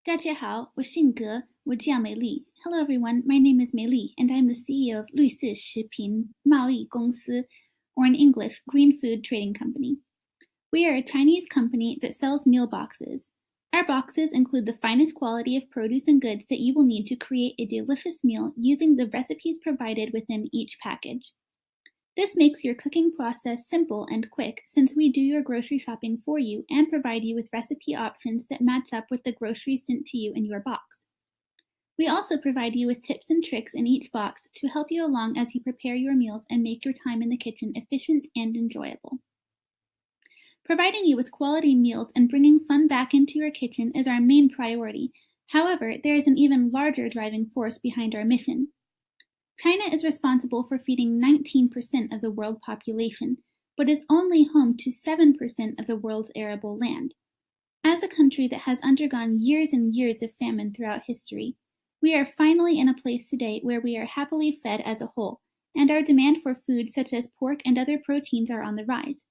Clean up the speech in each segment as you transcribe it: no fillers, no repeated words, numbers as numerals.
大家好，我姓葛，我叫美丽。Hello everyone, my name is Mei Li, and I'm the CEO of 绿色食品贸易公司, or in English, Green Food Trading Company. We are a Chinese company that sells meal boxes. Our boxes include the finest quality of produce and goods that you will need to create a delicious meal using the recipes provided within each package. This makes your cooking process simple and quick since we do your grocery shopping for you and provide you with recipe options that match up with the groceries sent to you in your box. We also provide you with tips and tricks in each box to help you along as you prepare your meals and make your time in the kitchen efficient and enjoyable. Providing you with quality meals and bringing fun back into your kitchen is our main priority. However, there is an even larger driving force behind our mission. China is responsible for feeding 19% of the world population, but is only home to 7% of the world's arable land. As a country that has undergone years and years of famine throughout history, we are finally in a place today where we are happily fed as a whole, and our demand for food such as pork and other proteins are on the rise.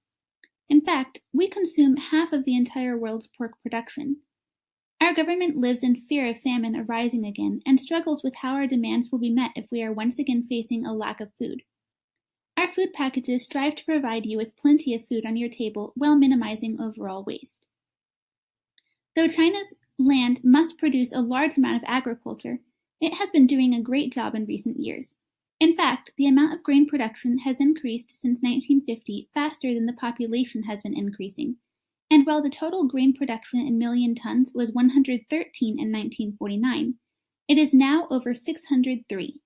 In fact, we consume half of the entire world's pork production. Our government lives in fear of famine arising again and struggles with how our demands will be met if we are once again facing a lack of food. Our food packages strive to provide you with plenty of food on your table while minimizing overall waste. Though China's land must produce a large amount of agriculture, it has been doing a great job in recent years. In fact, the amount of grain production has increased since 1950 faster than the population has been increasing. And while the total grain production in million tons was 113 in 1949, it is now over 603.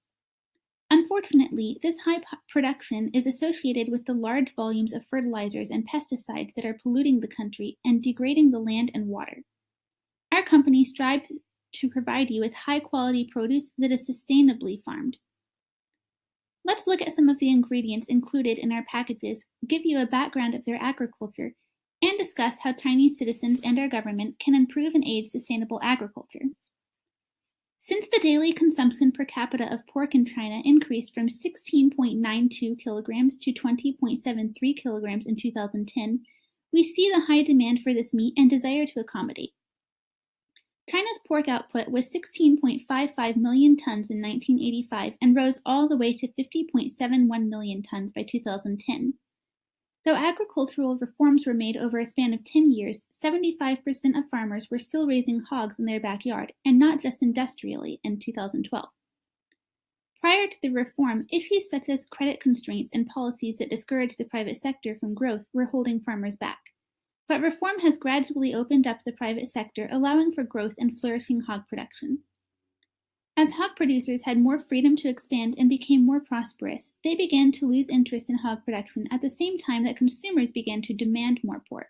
Unfortunately, this high production is associated with the large volumes of fertilizers and pesticides that are polluting the country and degrading the land and water. Our company strives to provide you with high-quality produce that is sustainably farmed. Let's look at some of the ingredients included in our packages, give you a background of their agriculture, and discuss how Chinese citizens and our government can improve and aid sustainable agriculture. Since the daily consumption per capita of pork in China increased from 16.92 kilograms to 20.73 kilograms in 2010, we see the high demand for this meat and desire to accommodate. China's pork output was 16.55 million tons in 1985 and rose all the way to 50.71 million tons by 2010. Though agricultural reforms were made over a span of 10 years, 75% of farmers were still raising hogs in their backyard, and not just industrially, in 2012. Prior to the reform, issues such as credit constraints and policies that discouraged the private sector from growth were holding farmers back. But reform has gradually opened up the private sector, allowing for growth and flourishing hog production. As hog producers had more freedom to expand and became more prosperous, they began to lose interest in hog production at the same time that consumers began to demand more pork.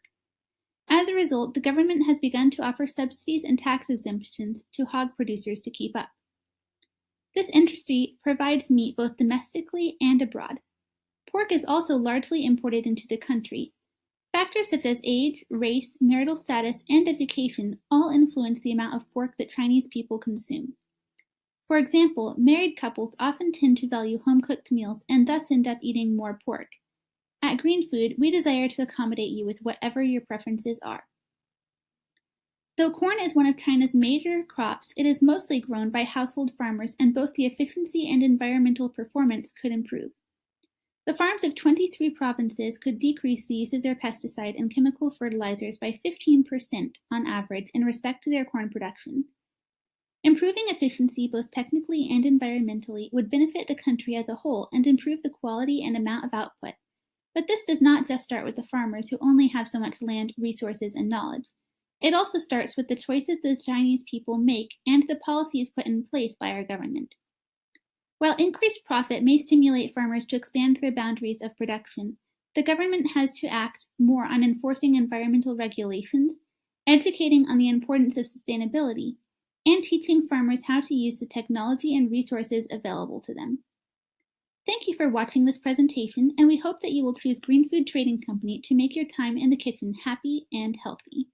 As a result, the government has begun to offer subsidies and tax exemptions to hog producers to keep up. This industry provides meat both domestically and abroad. Pork is also largely imported into the country. Factors such as age, race, marital status, and education all influence the amount of pork that Chinese people consume. For example, married couples often tend to value home-cooked meals and thus end up eating more pork. At Green Food, we desire to accommodate you with whatever your preferences are. Though corn is one of China's major crops, it is mostly grown by household farmers, and both the efficiency and environmental performance could improve. The farms of 23 provinces could decrease the use of their pesticide and chemical fertilizers by 15% on average in respect to their corn production. Improving efficiency both technically and environmentally would benefit the country as a whole and improve the quality and amount of output. But this does not just start with the farmers who only have so much land, resources, and knowledge. It also starts with the choices the Chinese people make and the policies put in place by our government. While increased profit may stimulate farmers to expand their boundaries of production, the government has to act more on enforcing environmental regulations, educating on the importance of sustainability, and teaching farmers how to use the technology and resources available to them. Thank you for watching this presentation, and we hope that you will choose Green Food Trading Company to make your time in the kitchen happy and healthy.